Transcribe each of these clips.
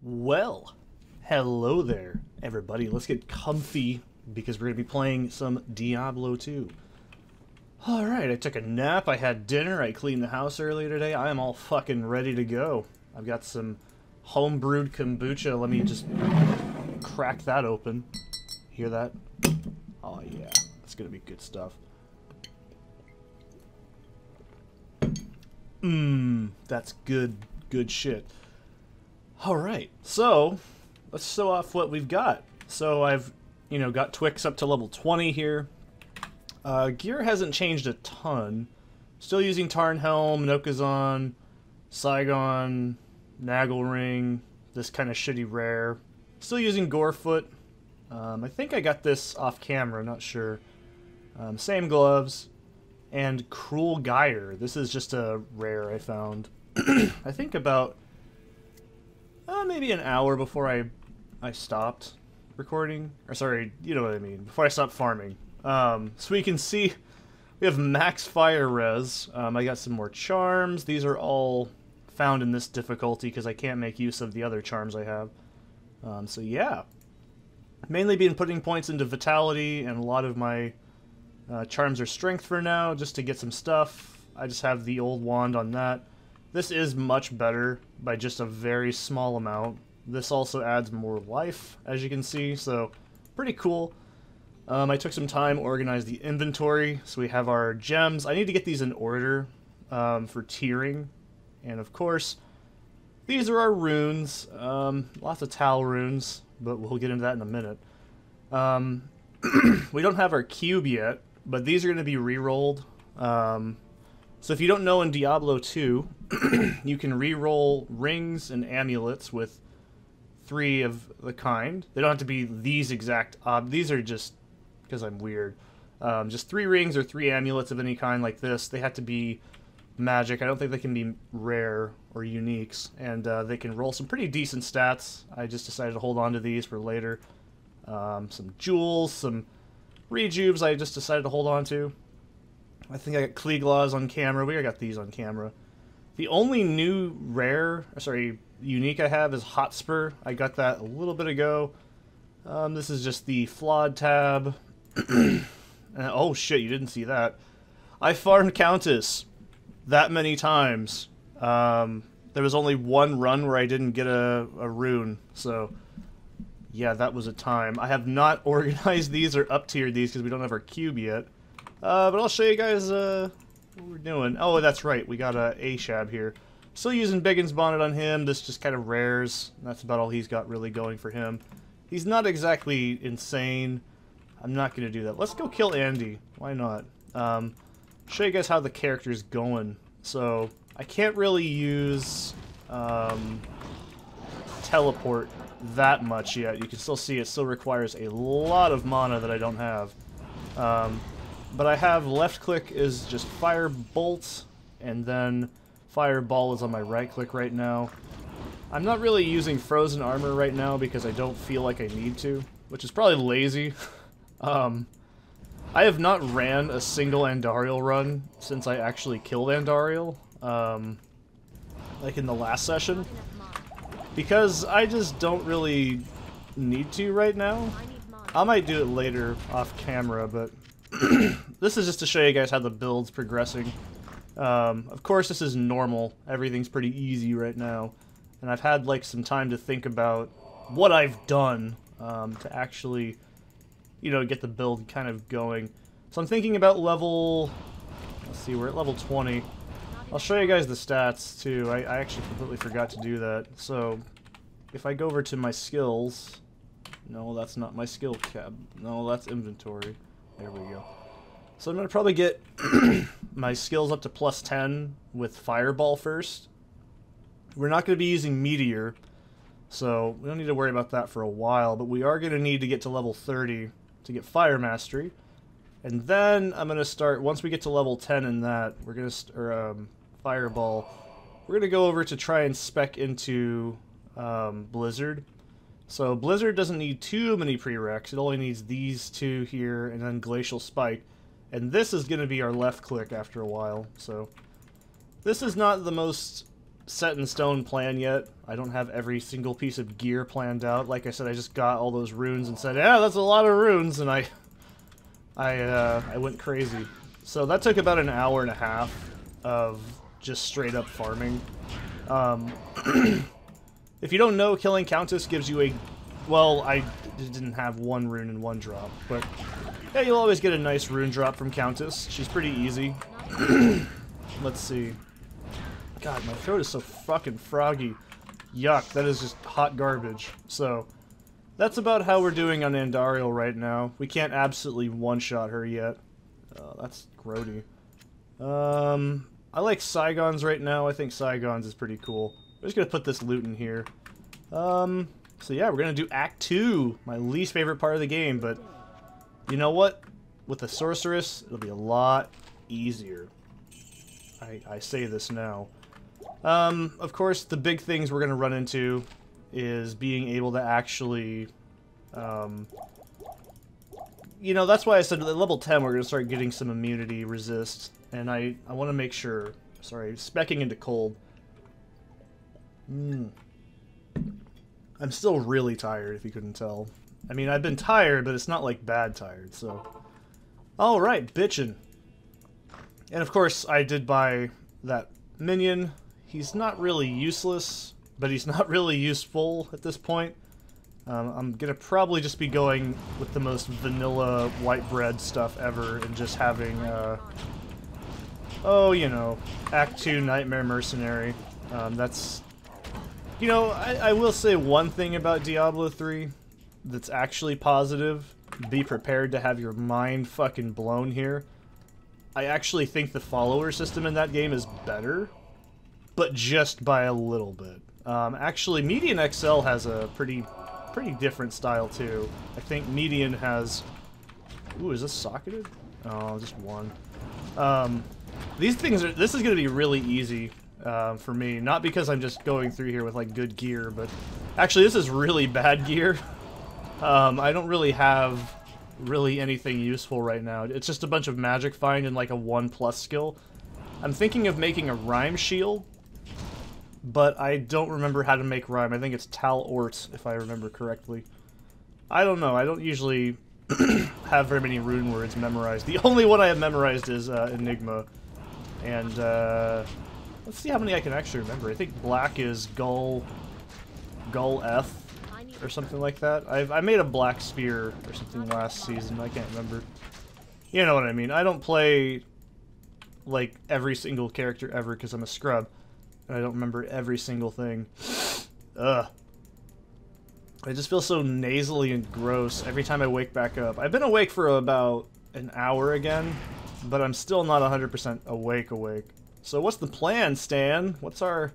Well, hello there, everybody. Let's get comfy because we're going to be playing some Diablo 2. Alright, I took a nap, I had dinner, I cleaned the house earlier today. I am all fucking ready to go. I've got some home-brewed kombucha. Let me just crack that open. Hear that? Oh yeah, that's going to be good stuff. That's good shit. Alright, so let's show off what we've got. So I've, got Twix up to level 20 here. Gear hasn't changed a ton. Still using Tarnhelm, Nokazon, Saigon, Nagelring, this kind of shitty rare. Still using Gorefoot. I think I got this off camera, not sure. Same gloves. And Cruel Gyre. This is just a rare I found. I think about maybe an hour before I stopped recording. Or sorry, you know what I mean. Before I stopped farming. So we can see we have max fire res. I got some more charms. These are all found in this difficulty because I can't make use of the other charms I have. So yeah. Mainly been putting points into vitality, and a lot of my charms are strength for now, just to get some stuff. I just have the old wand on that. This is much better by just a very small amount. This also adds more life, as you can see, so pretty cool. I took some time to organize the inventory, so we have our gems. I need to get these in order for tiering, and of course, these are our runes. Lots of Tal runes, but we'll get into that in a minute. We don't have our cube yet, but these are going to be re-rolled. So if you don't know, in Diablo 2, you can re-roll rings and amulets with 3 of the kind. They don't have to be these exact. These are just because I'm weird. Just 3 rings or 3 amulets of any kind like this. They have to be magic. I don't think they can be rare or uniques. And they can roll some pretty decent stats. I just decided to hold on to these for later. Some jewels, some rejuves I just decided to hold on to. I think I got Kleeglaws on camera. We got these on camera. The only new unique I have is Hotspur. I got that a little bit ago. This is just the flawed tab. Oh shit, you didn't see that. I farmed Countess that many times. There was only one run where I didn't get a rune, so yeah, that was a time. I have not organized these or up-tiered these because we don't have our cube yet. But I'll show you guys what we're doing. Oh, that's right, we got a Ashab here. Still using Biggin's Bonnet on him. This just kind of rares. That's about all he's got really going for him. He's not exactly insane. I'm not going to do that. Let's go kill Andy. Why not? Show you guys how the character's going. So, I can't really use teleport that much yet. You can still see it still requires a lot of mana that I don't have. But I have left click is just fire bolt, and then fireball is on my right click right now. I'm not really using frozen armor right now because I don't feel like I need to, which is probably lazy. I have not ran a single Andariel run since I actually killed Andariel, like in the last session, because I just don't really need to right now. I might do it later off camera, but this is just to show you guys how the build's progressing. Of course, this is normal. Everything's pretty easy right now. And I've had, like, some time to think about what I've done to actually, get the build kind of going. So I'm thinking about level... Let's see, we're at level 20. I'll show you guys the stats, too. I actually completely forgot to do that. So, if I go over to my skills... No, that's not my skill tab. No, that's inventory. There we go. So I'm going to probably get my skills up to plus 10 with Fireball first. We're not going to be using Meteor, so we don't need to worry about that for a while, but we are going to need to get to level 30 to get Fire Mastery. And then I'm going to start, once we get to level 10 in that, we're going to, Fireball, we're going to go over to try and spec into Blizzard. So Blizzard doesn't need too many prereqs, it only needs these 2 here, and then Glacial Spike. And this is going to be our left click after a while, so... This is not the most set in stone plan yet. I don't have every single piece of gear planned out. Like I said, I just got all those runes and said, yeah, that's a lot of runes, and I went crazy. So that took about an hour and a half of just straight up farming. If you don't know, killing Countess gives you a... Well, I didn't have one rune in one drop, but yeah, you'll always get a nice rune drop from Countess. She's pretty easy. Let's see. God, my throat is so fucking froggy. Yuck, that is just hot garbage. So, that's about how we're doing on Andariel right now. We can't absolutely one-shot her yet. That's grody. I like Saigons right now. I think Saigons is pretty cool. I'm just gonna put this loot in here. So yeah, we're gonna do Act 2, my least favorite part of the game, but you know what? With the Sorceress, it'll be a lot easier. I say this now. Of course, the big things we're gonna run into is being able to actually, you know, that's why I said at level 10 we're gonna start getting some immunity resist, and I want to make sure. Sorry, specking into cold. I'm still really tired, if you couldn't tell. I mean, I've been tired, but it's not like bad tired, so... Alright, bitchin'. And of course, I did buy that minion. He's not really useless, but he's not really useful at this point. I'm gonna probably just be going with the most vanilla white bread stuff ever, and just having, oh, you know, Act 2 Nightmare Mercenary. That's... You know, I will say one thing about Diablo 3 that's actually positive. Be prepared to have your mind fucking blown here. I actually think the follower system in that game is better, but just by a little bit. Actually, MedianXL has a pretty different style too. I think Median has... Ooh, is this socketed? Oh, just one. These things are... This is going to be really easy. For me, not because I'm just going through here with like good gear, but actually this is really bad gear. I don't really have anything useful right now. It's just a bunch of magic find and like a 1+ skill. I'm thinking of making a rhyme shield, but I don't remember how to make rhyme. I think it's Tal Ort, if I remember correctly. I don't know. I don't usually have very many rune words memorized. The only one I have memorized is Enigma, and let's see how many I can actually remember. I think black is Gull F, or something like that. I made a black spear or something last season. I can't remember. You know what I mean. I don't play like every single character ever because I'm a scrub, and I don't remember every single thing. Ugh. I just feel so nasally and gross every time I wake back up. I've been awake for about an hour again, but I'm still not 100% awake. So what's the plan, Stan? What's our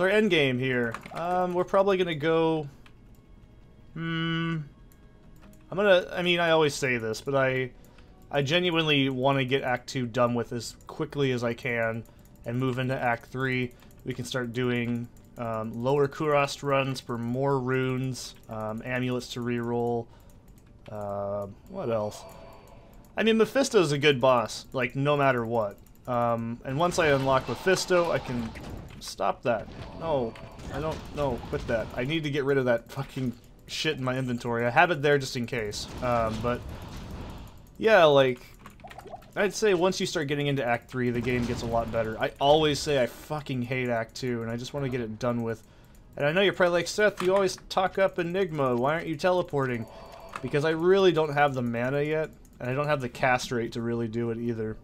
end game here? We're probably gonna go... I mean, I always say this, but I genuinely want to get Act 2 done with as quickly as I can and move into Act 3. We can start doing lower Kurast runs for more runes, amulets to reroll. What else? I mean, Mephisto's a good boss, like, no matter what. And once I unlock Mephisto, I can stop that. No, I don't, no, quit that. I need to get rid of that fucking shit in my inventory. I have it there just in case. But, yeah, like, I'd say once you start getting into Act 3, the game gets a lot better. I always say I fucking hate Act 2, and I just want to get it done with. And I know you're probably like, Seth, you always talk up Enigma. Why aren't you teleporting? Because I really don't have the mana yet, and I don't have the cast rate to really do it either.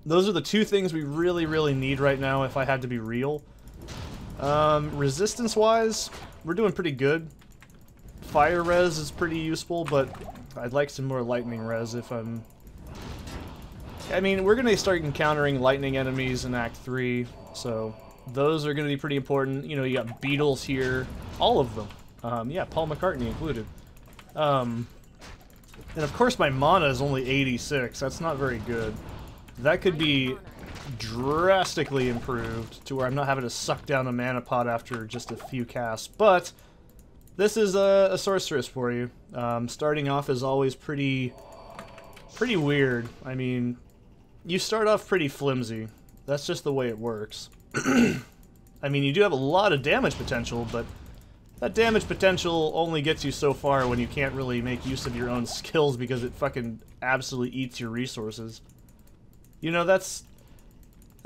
Those are the two things we really need right now, if I had to be real. Resistance-wise, we're doing pretty good. Fire res is pretty useful, but I'd like some more lightning res if I'm... I mean, we're going to start encountering lightning enemies in Act 3, so those are going to be pretty important. You know, you got beetles here. All of them. Yeah, Paul McCartney included. And of course my mana is only 86. That's not very good. That could be drastically improved to where I'm not having to suck down a mana pot after just a few casts. But this is a sorceress for you. Starting off is always pretty weird. I mean, you start off pretty flimsy. That's just the way it works. I mean, you do have a lot of damage potential, but that damage potential only gets you so far when you can't really make use of your own skills because it fucking absolutely eats your resources. You know, that's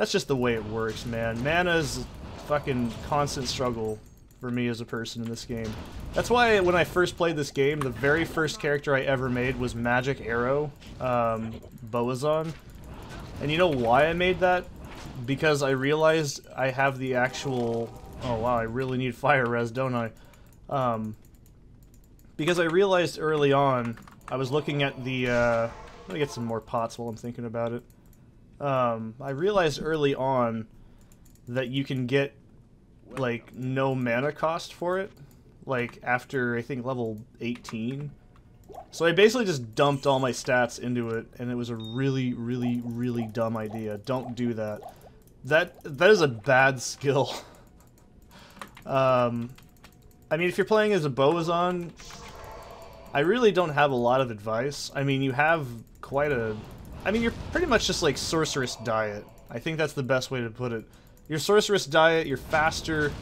just the way it works, man. Mana's fucking constant struggle for me as a person in this game. That's why when I first played this game, the very first character I ever made was Magic Arrow, Boazon. And you know why I made that? Because I realized I have the actual... Oh wow, I really need fire res, don't I? Because I realized early on, I was looking at the... let me get some more pots while I'm thinking about it. I realized early on that you can get, like, no mana cost for it. Like, after, I think, level 18. So I basically just dumped all my stats into it, and it was a really, really, really dumb idea. Don't do that. That is a bad skill. I mean, if you're playing as a Boazon, I really don't have a lot of advice. I mean, you have quite a... I mean, you're pretty much just like Sorceress Diet. I think that's the best way to put it. You're Sorceress Diet, you're faster.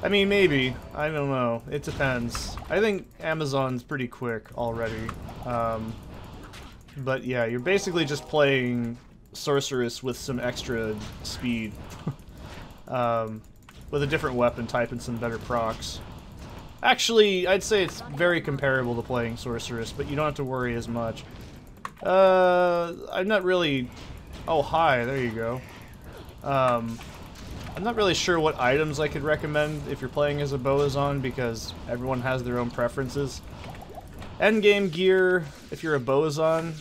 I mean, maybe. I don't know. It depends. I think Amazon's pretty quick already. But yeah, you're basically just playing Sorceress with some extra speed. With a different weapon type and some better procs. Actually, I'd say it's very comparable to playing Sorceress, but you don't have to worry as much. I'm not really... Oh, hi, there you go. I'm not really sure what items I could recommend if you're playing as a Boazon, because everyone has their own preferences. Endgame gear, if you're a Boazon...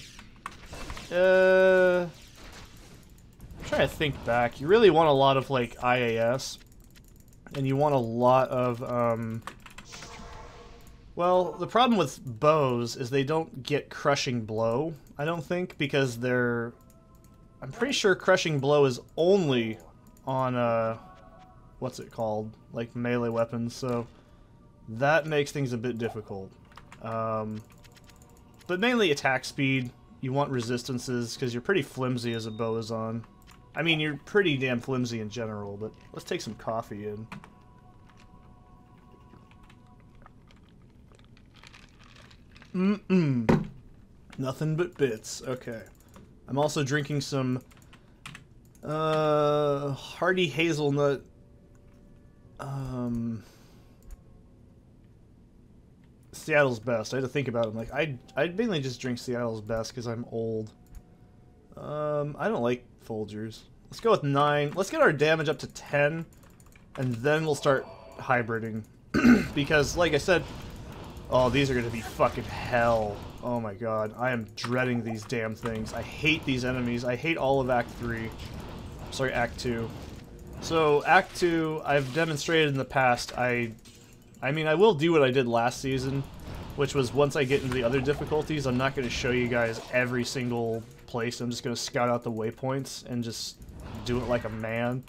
I'm trying to think back. You really want a lot of, like, IAS. And you want a lot of, Well, the problem with bows is they don't get Crushing Blow, I don't think, because they're... I'm pretty sure Crushing Blow is only on, what's it called? Like, melee weapons, so that makes things a bit difficult. But mainly attack speed. You want resistances, because you're pretty flimsy as a Boazon. I mean, you're pretty damn flimsy in general, but let's take some coffee in. Nothing but bits. Okay. I'm also drinking some hearty hazelnut Seattle's Best. I had to think about it. I'm like, I'd mainly just drink Seattle's Best because I'm old. I don't like Folgers. Let's go with 9. Let's get our damage up to 10, and then we'll start hybriding. Because, like I said, oh, these are going to be fucking hell. Oh my god, I am dreading these damn things. I hate these enemies. I hate all of Act 3. Sorry, Act 2. So, Act 2, I've demonstrated in the past, I mean, I will do what I did last season, which was once I get into the other difficulties, I'm not going to show you guys every single place. I'm just going to scout out the waypoints and just do it like a man.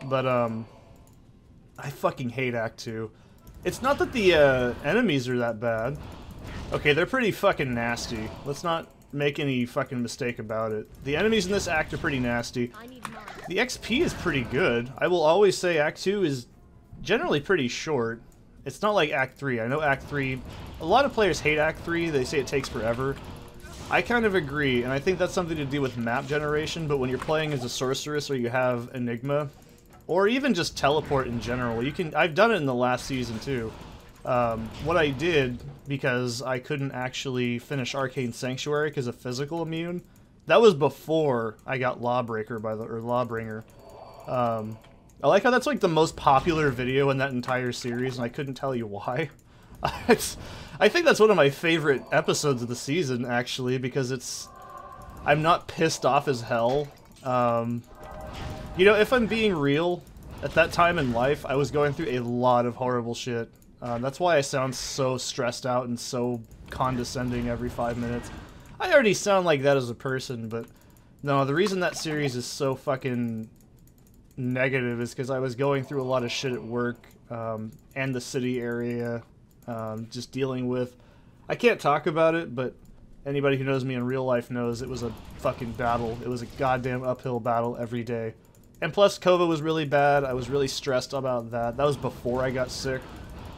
But, I fucking hate Act 2. It's not that the enemies are that bad. Okay, they're pretty fucking nasty. Let's not make any fucking mistake about it. The enemies in this act are pretty nasty. The XP is pretty good. I will always say Act 2 is generally pretty short. It's not like Act 3. I know Act 3... A lot of players hate Act 3. They say it takes forever. I kind of agree, and I think that's something to do with map generation, but when you're playing as a sorceress or you have Enigma, or even just teleport in general, you can... I've done it in the last season, too. What I did, because I couldn't actually finish Arcane Sanctuary because of physical immune, that was before I got Lawbreaker or Lawbringer. I like how that's like the most popular video in that entire series, and I couldn't tell you why. I think that's one of my favorite episodes of the season, actually, because it's... I'm not pissed off as hell. You know, if I'm being real, at that time in life, I was going through a lot of horrible shit. That's why I sound so stressed out and so condescending every 5 minutes. I already sound like that as a person, but... No, the reason that series is so fucking negative is because I was going through a lot of shit at work, and the city area, just dealing with... I can't talk about it, but anybody who knows me in real life knows it was a fucking battle. It was a goddamn uphill battle every day. And plus, COVID was really bad. I was really stressed about that. That was before I got sick.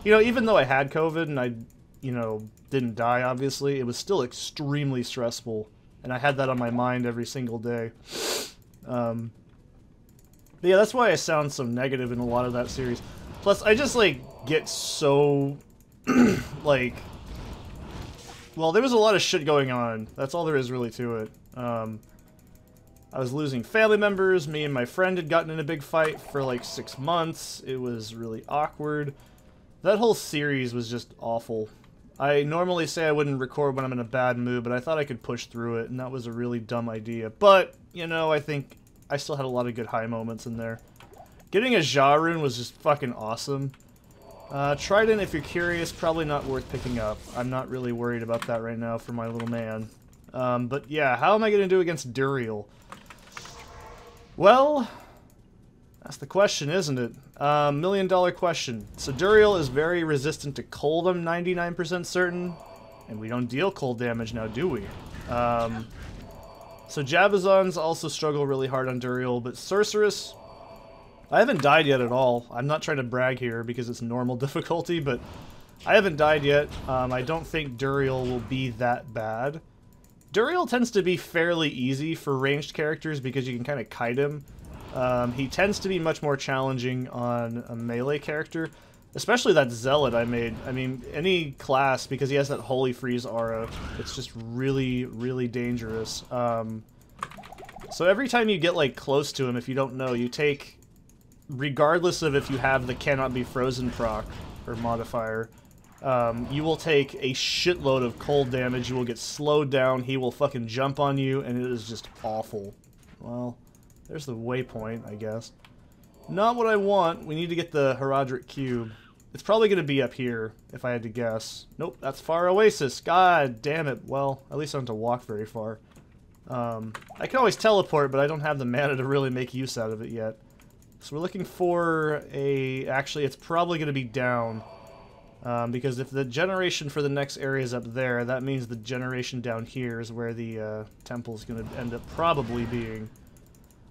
You know, even though I had COVID and I, you know, didn't die, obviously, it was still extremely stressful. And I had that on my mind every single day. But yeah, that's why I sound so negative in a lot of that series. Plus, I just, like, get so, like... Well, there was a lot of shit going on. That's all there is really to it. I was losing family members. Me and my friend had gotten in a big fight for like 6 months. It was really awkward. That whole series was just awful. I normally say I wouldn't record when I'm in a bad mood, but I thought I could push through it, and that was a really dumb idea. But, you know, I think I still had a lot of good high moments in there. Getting a Ja rune was just fucking awesome. Trident, if you're curious, probably not worth picking up. I'm not really worried about that right now for my little man. But yeah, how am I going to do against Duriel? Well, that's the question, isn't it? $1 million question. So Duriel is very resistant to cold, I'm 99% certain. And we don't deal cold damage now, do we? So Jabazons also struggle really hard on Duriel, but Sorceress... I haven't died yet at all. I'm not trying to brag here because it's normal difficulty, but I haven't died yet. I don't think Duriel will be that bad. Duriel tends to be fairly easy for ranged characters because you can kind of kite him. He tends to be much more challenging on a melee character, especially that Zealot I made. I mean, any class, because he has that Holy Freeze aura, it's just really, really dangerous. So every time you get like close to him, if you don't know, you take... Regardless of if you have the cannot be frozen proc or modifier, you will take a shitload of cold damage, you will get slowed down, he will fucking jump on you, and it is just awful. Well, there's the waypoint, I guess. Not what I want. We need to get the Herodric Cube. It's probably going to be up here, if I had to guess. Nope, that's Far Oasis. God damn it. Well, at least I don't have to walk very far. I can always teleport, but I don't have the mana to really make use out of it yet. So we're looking for a... Actually, it's probably going to be down. Because if the generation for the next area is up there, that means the generation down here is where the temple is going to end up probably being.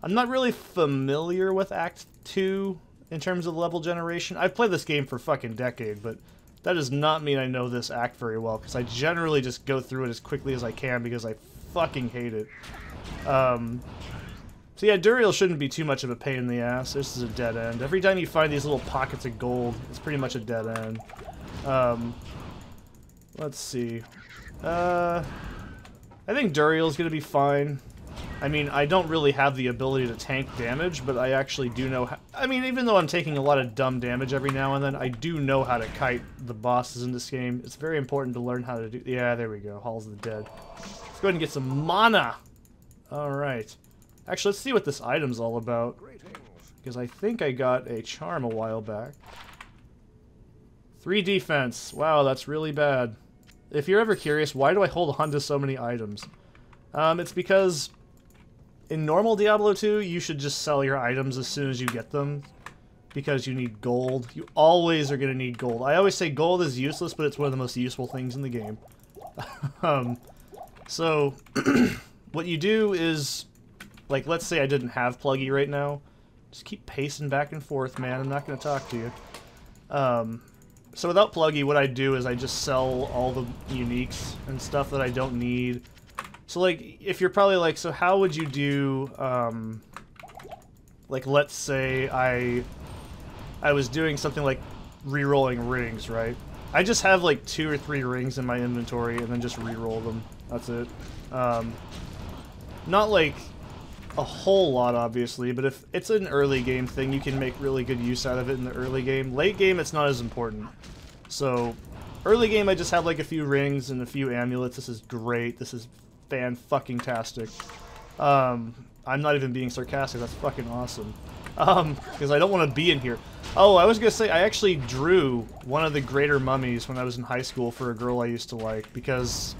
I'm not really familiar with Act 2 in terms of level generation. I've played this game for a fucking decade, but that does not mean I know this act very well, because I generally just go through it as quickly as I can because I fucking hate it. So yeah, Duriel shouldn't be too much of a pain in the ass. This is a dead end. Every time you find these little pockets of gold, it's pretty much a dead end. Let's see. I think Duriel's gonna be fine. I mean, I don't really have the ability to tank damage, but I actually do know how... I mean, even though I'm taking a lot of dumb damage every now and then, I do know how to kite the bosses in this game. It's very important to learn how to do... Yeah, there we go. Halls of the Dead. Let's go ahead and get some mana! Alright. Actually, let's see what this item's all about. Because I think I got a charm a while back. 3 defense. Wow, that's really bad. If you're ever curious, why do I hold on to so many items? It's because in normal Diablo 2, you should just sell your items as soon as you get them. Because you need gold. You always are going to need gold. I always say gold is useless, but it's one of the most useful things in the game. So, what you do is... Like, let's say I didn't have Plugy right now. Just keep pacing back and forth, man. I'm not going to talk to you. So without Plugy, what I do is I just sell all the uniques and stuff that I don't need. So, like, if you're probably like, so how would you do, like, let's say I was doing something like re-rolling rings, right? I just have, like, 2 or 3 rings in my inventory and then just re-roll them. That's it. Not, like... a whole lot, obviously, but if it's an early game thing, you can make really good use out of it in the early game. Late game, it's not as important. So, early game, I just have like a few rings and a few amulets. This is great. This is fan-fucking-tastic. I'm not even being sarcastic. That's fucking awesome. Because I don't want to be in here. Oh, I was going to say, I actually drew one of the greater mummies when I was in high school for a girl I used to like, because,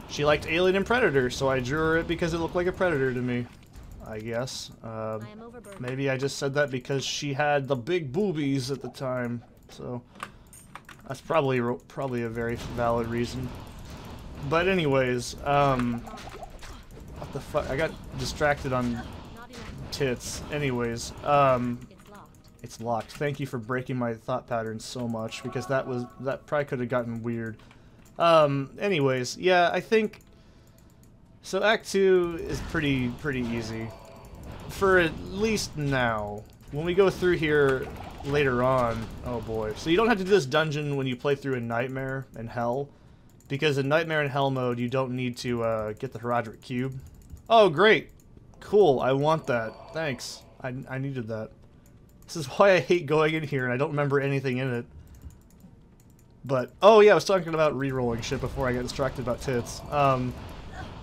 she liked Alien and Predator, so I drew her it because it looked like a Predator to me, I guess. Maybe I just said that because she had the big boobies at the time, so that's probably a very valid reason. But anyways, what the fuck? I got distracted on tits. Anyways, it's locked. Thank you for breaking my thought pattern so much, because that probably could have gotten weird. Anyways, yeah, I think so. Act 2 is pretty easy for at least now. When we go through here later on, oh boy. So you don't have to do this dungeon when you play through in Nightmare and Hell, because in Nightmare and Hell mode you don't need to get the Herodic Cube. Oh great, cool, I want that. Thanks, I needed that. This is why I hate going in here and I don't remember anything in it. But oh yeah, I was talking about re-rolling shit before I got distracted about tits.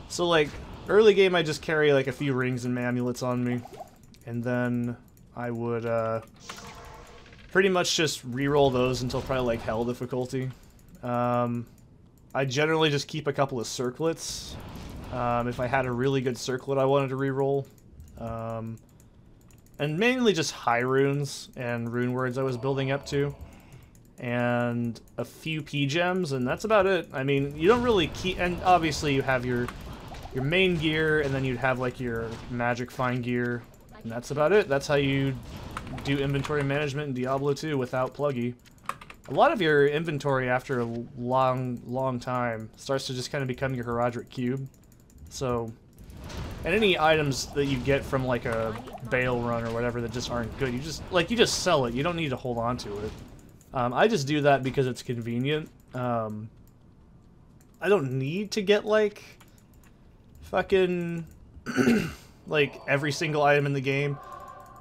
So like early game I just carry like a few rings and amulets on me, and then I would pretty much just re-roll those until probably like Hell difficulty. I generally just keep a couple of circlets. If I had a really good circlet I wanted to re-roll. And mainly just high runes and rune words I was building up to. And a few P-gems, and that's about it. I mean, you don't really keep... And obviously you have your main gear, and then you'd have like your magic fine gear. And that's about it. That's how you do inventory management in Diablo 2 without Plugy. A lot of your inventory after a long time starts to just kind of become your Herodic Cube. So, and any items that you get from like a Bale run or whatever that just aren't good, you just sell it. You don't need to hold on to it. I just do that because it's convenient. I don't need to get like fucking like every single item in the game.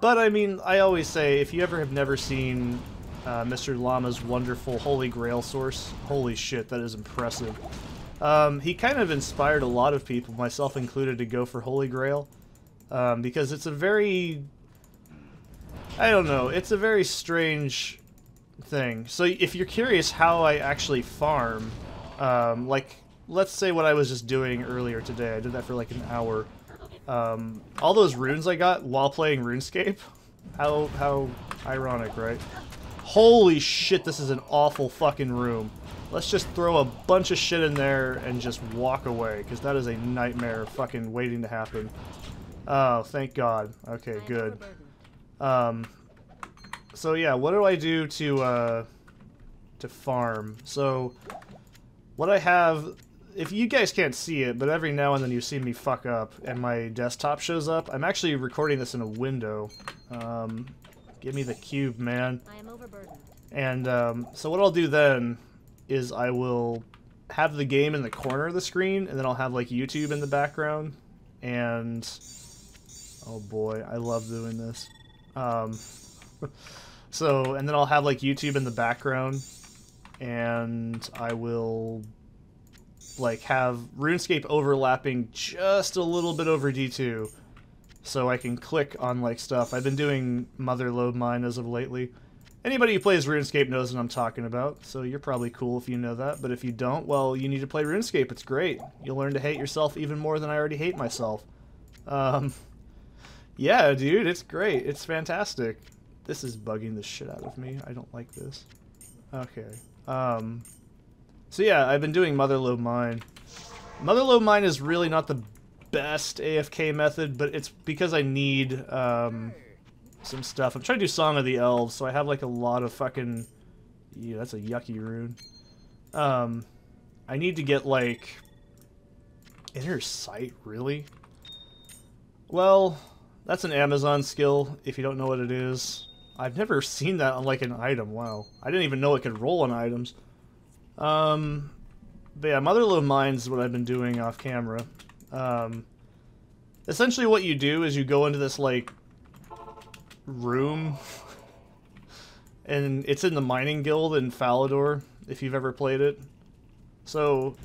But I mean, I always say, if you ever have never seen Mr. Llama's wonderful Holy Grail source, holy shit, that is impressive. He kind of inspired a lot of people, myself included, to go for Holy Grail. Because it's a very... I don't know, it's a very strange thing. So if you're curious how I actually farm, like, let's say what I was just doing earlier today. I did that for like an hour. All those runes I got while playing RuneScape. How ironic, right? Holy shit, this is an awful fucking room. Let's just throw a bunch of shit in there and just walk away, because that is a nightmare fucking waiting to happen. Oh, thank God. Okay, good. So yeah, what do I do to farm? So, what I have... If you guys can't see it, but every now and then you see me fuck up and my desktop shows up. I'm actually recording this in a window. Give me the cube, man. I am overburdened. And so what I'll do then is I will have the game in the corner of the screen, and then I'll have like YouTube in the background. And oh boy, I love doing this. So, and then I'll have like YouTube in the background, and I will like have RuneScape overlapping just a little bit over D2, so I can click on like stuff. I've been doing Motherlode Mine as of lately. Anybody who plays RuneScape knows what I'm talking about, so you're probably cool if you know that, but if you don't, well, you need to play RuneScape. It's great. You'll learn to hate yourself even more than I already hate myself. Yeah, dude, it's great. It's fantastic. This is bugging the shit out of me. I don't like this. Okay. So yeah, I've been doing Motherlode Mine. Motherlode Mine is really not the best AFK method, but it's because I need some stuff. I'm trying to do Song of the Elves, so I have like a lot of fucking... Yeah, that's a yucky rune. I need to get like... Inner Sight, really? Well, that's an Amazon skill, if you don't know what it is. I've never seen that on like an item, wow. I didn't even know it could roll on items. But yeah, Motherlode Mine is what I've been doing off camera. Essentially what you do is you go into this, like, room, and it's in the mining guild in Falador, if you've ever played it. So,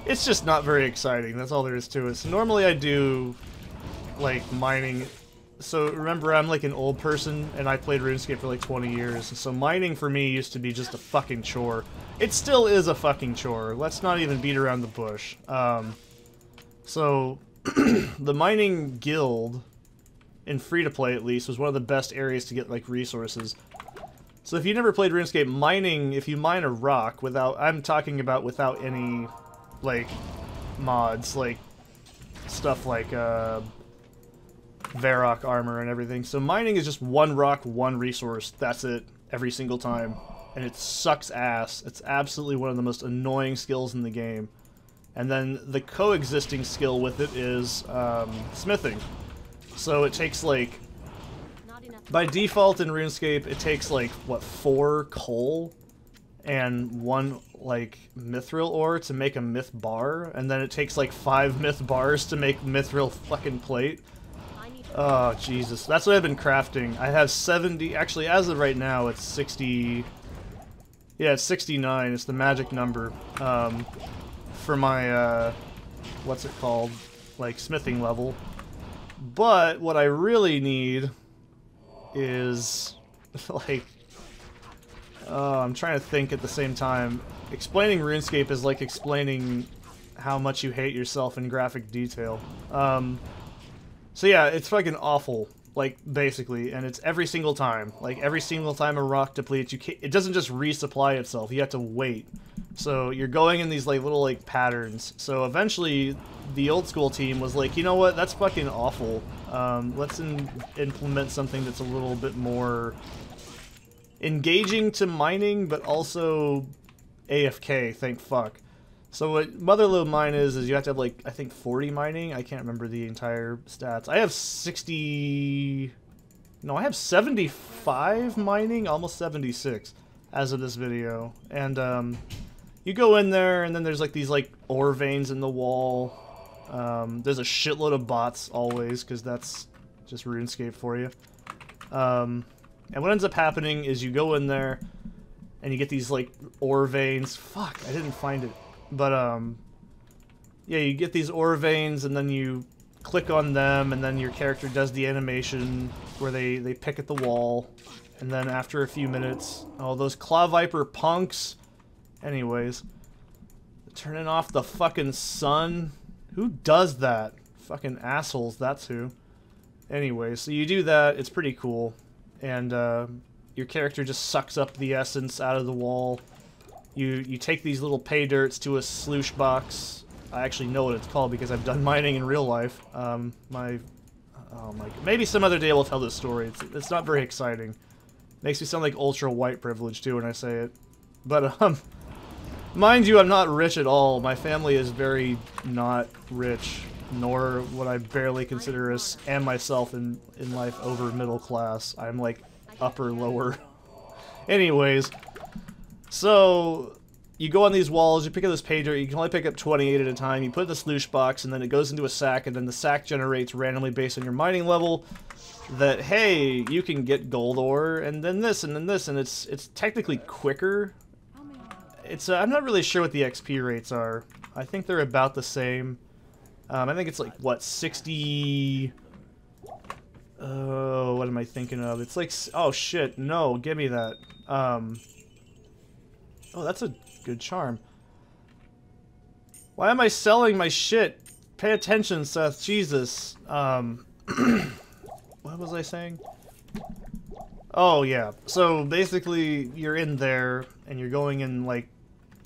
it's just not very exciting, that's all there is to it. So normally I do, like, mining... So remember, I'm like an old person, and I played RuneScape for like 20 years, so mining for me used to be just a fucking chore. It still is a fucking chore. Let's not even beat around the bush. So, the mining guild, in free-to-play at least, was one of the best areas to get like resources. So if you never played RuneScape, mining, if you mine a rock without, I'm talking about without any, like, mods, like, stuff like, Varrock armor and everything. So mining is just one rock, one resource. That's it, every single time. And it sucks ass. It's absolutely one of the most annoying skills in the game. And then the coexisting skill with it is smithing. So it takes like, by default in RuneScape, it takes like, what, 4 coal and 1 like mithril ore to make a myth bar, and then it takes like 5 myth bars to make mithril fucking plate. Oh, Jesus. That's what I've been crafting. I have 70, actually as of right now it's 60, yeah, it's 69, it's the magic number, for my, what's it called, like smithing level. But what I really need is, like, I'm trying to think at the same time. Explaining RuneScape is like explaining how much you hate yourself in graphic detail. So yeah, it's fucking awful, like, basically, and it's every single time. Like, every single time a rock depletes, it doesn't just resupply itself, you have to wait. So you're going in these, like, little, like, patterns. So eventually, the old school team was like, you know what, that's fucking awful. Let's implement something that's a little bit more engaging to mining, but also AFK, thank fuck. So what Motherlode mine is you have to have, like, I think 40 mining? I can't remember the entire stats. I have 60... No, I have 75 mining, almost 76 as of this video. And, you go in there, and then there's, like, these, like, ore veins in the wall. There's a shitload of bots, always, because that's just RuneScape for you. And what ends up happening is you go in there, and you get these, like, ore veins. Fuck, I didn't find it. But, yeah, you get these ore veins, and then you click on them, and then your character does the animation where they pick at the wall. And then after a few minutes, oh, those Claw Viper punks. Anyways, turning off the fucking sun. Who does that? Fucking assholes, that's who. Anyway, so you do that, it's pretty cool. And, your character just sucks up the essence out of the wall. You take these little pay dirts to a sluice box. I actually know what it's called because I've done mining in real life. Oh my, maybe some other day we'll tell this story. It's not very exciting. Makes me sound like ultra white privilege too when I say it. But mind you, I'm not rich at all. My family is very not rich, nor would I barely consider us and myself in life over middle class. I'm like upper lower. Anyways. So, you go on these walls, you pick up this pay dirt, you can only pick up 28 at a time, you put it in the sluice box, and then it goes into a sack, and then the sack generates randomly based on your mining level that, hey, you can get gold ore, and then this, and then this, and it's technically quicker. I'm not really sure what the XP rates are. I think they're about the same. I think it's like, what, 60... Oh, what am I thinking of? It's like, oh shit, no, give me that. Oh, that's a good charm. Why am I selling my shit? Pay attention, Seth. Jesus. What was I saying? Oh, yeah. So, basically, you're in there, and you're going in, like...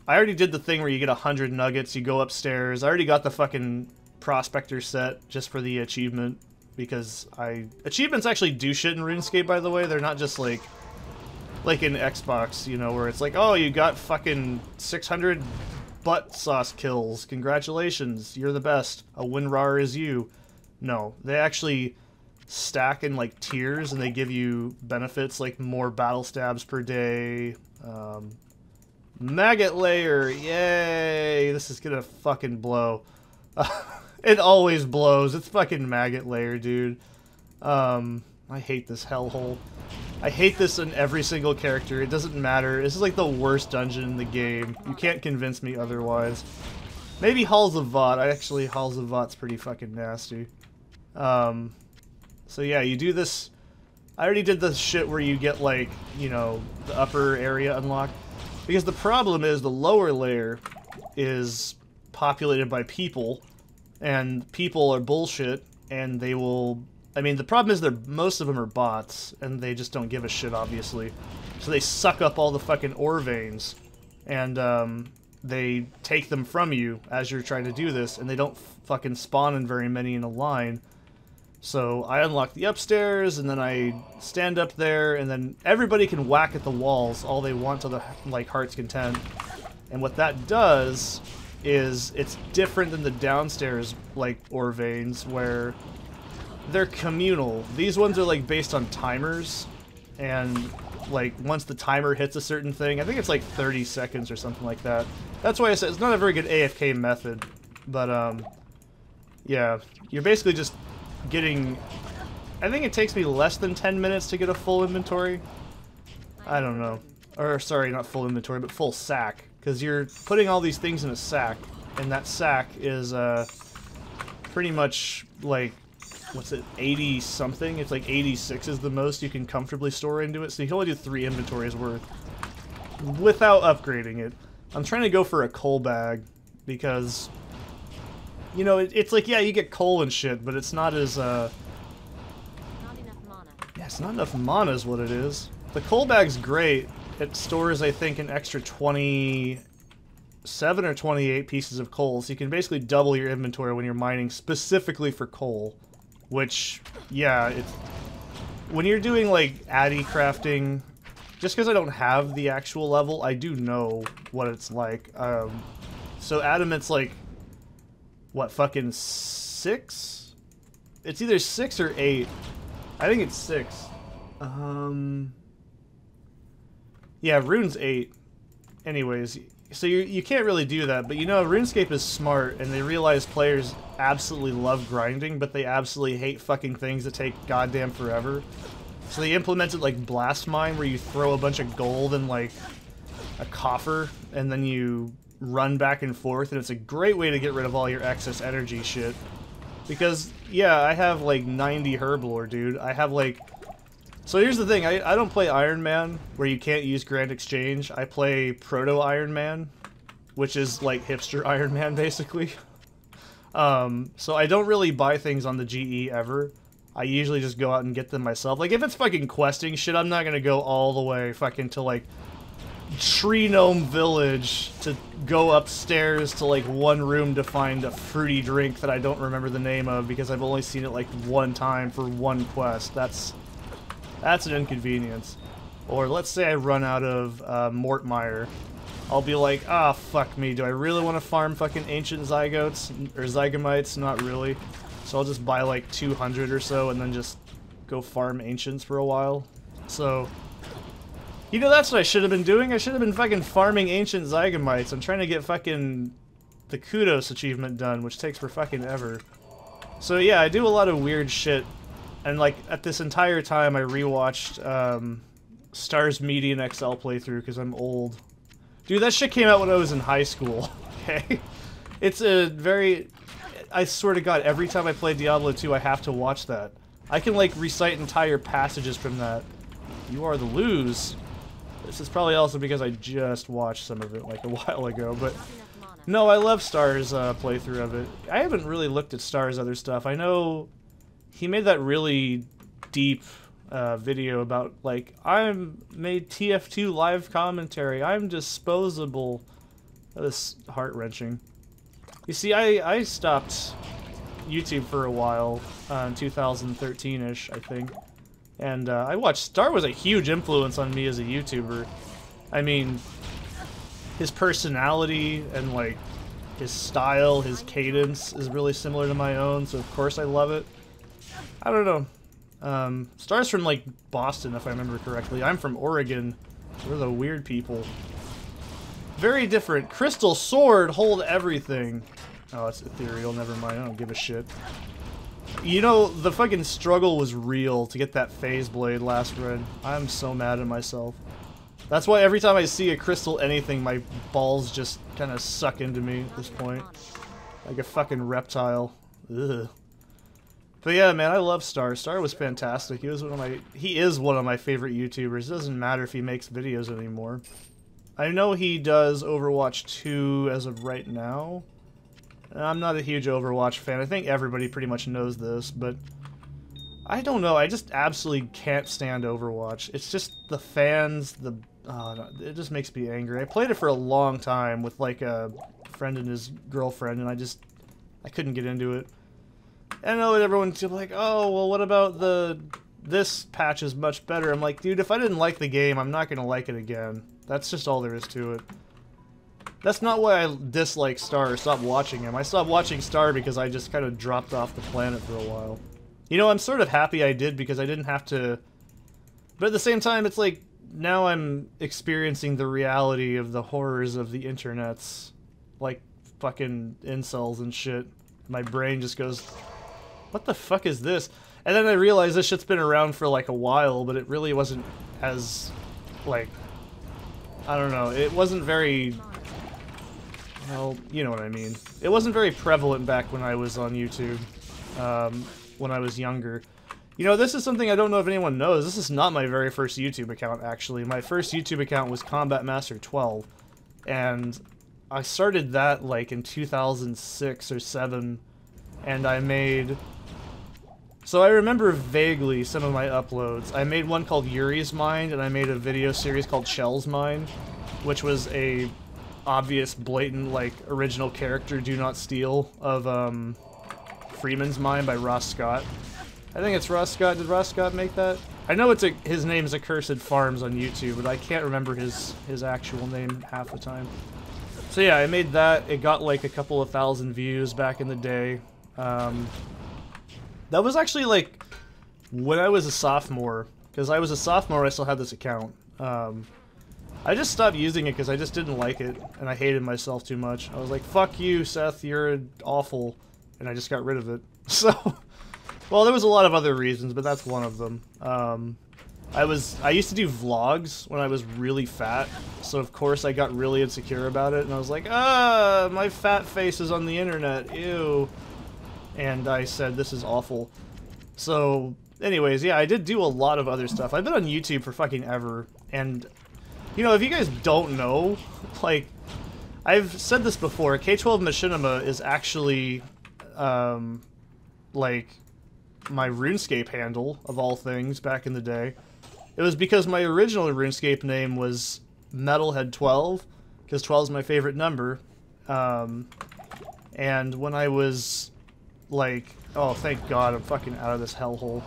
I already did the thing where you get 100 nuggets, you go upstairs. I already got the fucking prospector set just for the achievement, because achievements actually do shit in RuneScape, by the way. They're not just, like in Xbox, you know, where it's like, oh, you got fucking 600 butt sauce kills. Congratulations, you're the best. A WinRAR is you. No, they actually stack in, like, tiers, and they give you benefits like more battle stabs per day. Maggot layer, yay! This is gonna fucking blow. It always blows. It's fucking maggot layer, dude. I hate this hellhole. I hate this in every single character. It doesn't matter. This is like the worst dungeon in the game. You can't convince me otherwise. Maybe Halls of Vought. Actually, Halls of Vaught's pretty fucking nasty. So yeah, you do this. I already did this shit where you get, like, you know, the upper area unlocked. Because the problem is the lower layer is populated by people, and people are bullshit, and they will... I mean, the problem is most of them are bots, and they just don't give a shit, obviously. So they suck up all the fucking ore veins, and they take them from you as you're trying to do this, and they don't fucking spawn in very many in a line. So I unlock the upstairs, and then I stand up there, and then everybody can whack at the walls all they want to the like heart's content. And what that does is it's different than the downstairs like ore veins where they're communal. These ones are like based on timers, and like once the timer hits a certain thing, I think it's like 30 seconds or something like that. That's why I said it's not a very good AFK method, but yeah, you're basically just getting, I think it takes me less than 10 minutes to get a full inventory. I don't know. Or, sorry, not full inventory, but full sack. Because you're putting all these things in a sack, and that sack is pretty much, like, what's it, 80-something? It's like 86 is the most you can comfortably store into it, so you can only do 3 inventories worth without upgrading it. I'm trying to go for a coal bag, because you know, it's like, yeah, you get coal and shit, but it's not as, not enough mana. Yeah, it's not enough mana is what it is. The coal bag's great. It stores, I think, an extra 27 or 28 pieces of coal, so you can basically double your inventory when you're mining specifically for coal. Which, yeah, it's... When you're doing, like, addy crafting, just because I don't have the actual level, I do know what it's like. So Adamant's, like, what, fucking 6? It's either 6 or 8. I think it's 6. Yeah, Rune's 8. Anyways, so you can't really do that, but you know, RuneScape is smart, and they realize players absolutely love grinding, but they absolutely hate fucking things that take goddamn forever. So they implemented, like, Blast Mine, where you throw a bunch of gold in, like, a coffer, and then you run back and forth, and it's a great way to get rid of all your excess energy shit. Because, yeah, I have like 90 Herblore, dude. I have like... So here's the thing, I don't play Iron Man, where you can't use Grand Exchange. I play Proto Iron Man, which is like hipster Iron Man, basically. So I don't really buy things on the GE ever. I usually just go out and get them myself. Like, if it's fucking questing shit, I'm not gonna go all the way fucking to like Tree Gnome Village to go upstairs to like one room to find a fruity drink that I don't remember the name of because I've only seen it like one time for one quest. That's an inconvenience. Or let's say I run out of Mortmire. I'll be like, ah, fuck me, do I really want to farm fucking ancient zygotes or zygomites? Not really. So I'll just buy like 200 or so and then just go farm ancients for a while. So you know, that's what I should have been doing. I should have been fucking farming ancient zygomites. I'm trying to get fucking the kudos achievement done, which takes for fucking ever. So yeah, I do a lot of weird shit. And like, at this entire time, I rewatched Star's MedianXL playthrough, because I'm old. Dude, that shit came out when I was in high school, okay? It's a very... I swear to God, every time I play Diablo 2, I have to watch that. I can, like, recite entire passages from that. You are the lose. This is probably also because I just watched some of it like a while ago, but no, I love Star's playthrough of it. I haven't really looked at Star's other stuff. I know he made that really deep video about, like, I'm made TF2 live commentary. I'm disposable. That is heart-wrenching. You see, I stopped YouTube for a while, in 2013-ish, I think. And I watched... Star was a huge influence on me as a YouTuber. I mean, his personality and, like, his style, his cadence is really similar to my own, so of course I love it. I don't know. Star's from, like, Boston, if I remember correctly. I'm from Oregon. We're the weird people. Very different. Crystal Sword, hold everything. Oh, it's ethereal, never mind. I don't give a shit. You know, the fucking struggle was real to get that phase blade last run. I'm so mad at myself. That's why every time I see a crystal anything, my balls just kind of suck into me at this point. Like a fucking reptile. Ugh. But yeah, man, I love Star. Star was fantastic. He is one of my favorite YouTubers. It doesn't matter if he makes videos anymore. I know he does Overwatch 2 as of right now. I'm not a huge Overwatch fan. I think everybody pretty much knows this, but I don't know. I just absolutely can't stand Overwatch. It's just the fans, it just makes me angry. I played it for a long time with like a friend and his girlfriend, and I couldn't get into it. I know everyone's like, oh, well, what about this patch is much better. I'm like, dude, if I didn't like the game, I'm not gonna like it again. That's just all there is to it. That's not why I dislike Star or stopped watching him. I stopped watching Star because I just kind of dropped off the planet for a while. You know, I'm sort of happy I did because I didn't have to... But at the same time, it's like, now I'm experiencing the reality of the horrors of the internets. Like, fucking incels and shit. My brain just goes, what the fuck is this? And then I realized this shit's been around for like a while, but it really wasn't as, like, I don't know, it wasn't very... Well, you know what I mean. It wasn't very prevalent back when I was on YouTube, when I was younger. You know, this is something I don't know if anyone knows. This is not my very first YouTube account, actually. My first YouTube account was Combat Master 12, and I started that, like, in 2006 or 7, and I made... So I remember vaguely some of my uploads. I made one called Yuri's Mind, and I made a video series called Shell's Mind, which was a obvious, blatant, like, original character Do Not Steal of Freeman's Mind by Ross Scott. I think it's Ross Scott. Did Ross Scott make that? I know it's his name is Accursed Farms on YouTube, but I can't remember his actual name half the time. So yeah, I made that. It got like a couple of thousand views back in the day. That was actually like when I was a sophomore, because I was a sophomore I still had this account. I just stopped using it because I just didn't like it, and I hated myself too much. I was like, fuck you, Seth, you're awful, and I just got rid of it. So, well, there was a lot of other reasons, but that's one of them. I used to do vlogs when I was really fat, so of course I got really insecure about it, and I was like, ah, my fat face is on the internet, ew. And I said, this is awful. So, anyways, yeah, I did do a lot of other stuff. I've been on YouTube for fucking ever, and, you know, if you guys don't know, like, I've said this before, K12 Machinima is actually, like, my RuneScape handle, of all things, back in the day. It was because my original RuneScape name was Metalhead12, because 12 is my favorite number, and when I was, like, oh, thank God, I'm fucking out of this hellhole.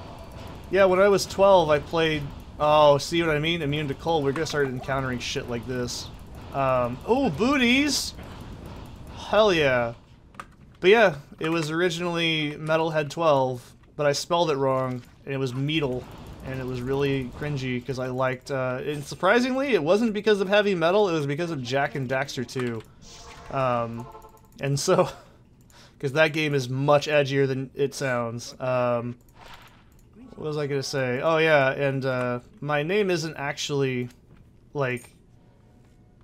Yeah, when I was 12, I played, oh, see what I mean? Immune to cold, we're gonna start encountering shit like this. Oh, booties! Hell yeah. But yeah, it was originally Metalhead12, but I spelled it wrong, and it was Metal, and it was really cringy, because I liked, and surprisingly, it wasn't because of heavy metal, it was because of Jack and Daxter 2. And so, because that game is much edgier than it sounds. What was I gonna say? Oh yeah, and, my name isn't actually, like...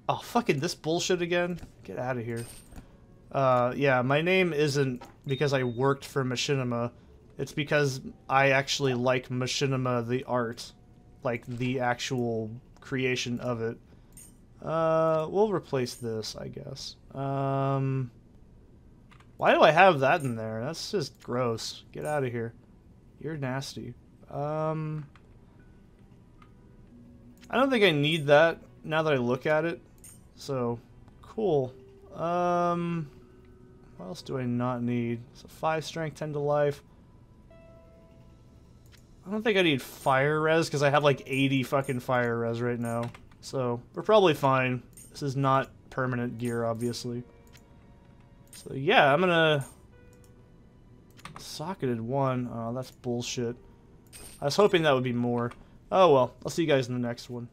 Oh, fucking this bullshit again? Get out of here. Yeah, my name isn't because I worked for Machinima. It's because I actually like Machinima, the art. Like, the actual creation of it. We'll replace this, I guess. Why do I have that in there? That's just gross. Get out of here. You're nasty. I don't think I need that now that I look at it. So, cool. What else do I not need? So 5 strength, 10 to life. I don't think I need fire res because I have like 80 fucking fire res right now. So, we're probably fine. This is not permanent gear, obviously. So yeah, I'm gonna... Socketed 1. Oh, that's bullshit. I was hoping that would be more. Oh well, I'll see you guys in the next one.